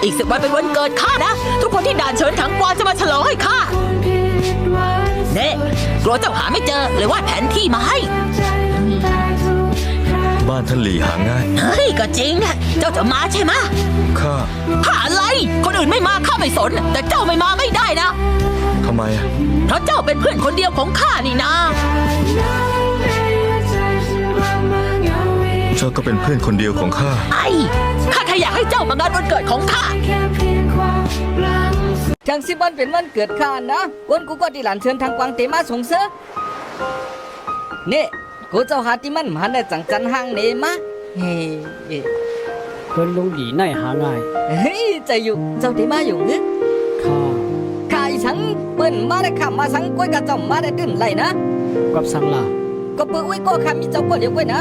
อีก10 วันเป็นวันเกิดข้านะทุกคนที่ด่านเฉินถังกวางจะมาฉลองให้ข้าเน่กลัวเจ้าหาไม่เจอเลยวาดแผนที่มาให้บ้านท่านหลี่หาง่ายเฮ้ยก็จริงนะเจ้าจะมาใช่ไหมข้าอะไรคนอื่นไม่มาข้าไม่สนแต่เจ้าไม่มาไม่ได้นะทำไมอ่ะเพราะเจ้าเป็นเพื่อนคนเดียวของข้านี่นะเจ้าก็เป็นเพื่อนคนเดียวของข้าข้าแค่อยากให้เจ้ามางานวันเกิดของข้าจังสิบันเป็นวันเกิดข้านะวันกูก็ที่หลานเชิญทางกวางเตมาส่งเสเนี่ยกูเจ้าหาที่มันมาในจังจันห้างเนี่ยมาเฮ้เพิ่นลุงหลีน่อยหาง่ายเฮ้ยใจอยู่เจ้าเตมาอยู่นึกข้าอีสังเปิ้นมาได้ข้ามาสังก้อยกับเจ้ามาได้ตื่นไหลนะกับสังล่ะก็เปิ้นไว้ก็ข้ามีเจ้าก็เดียวไว้นะ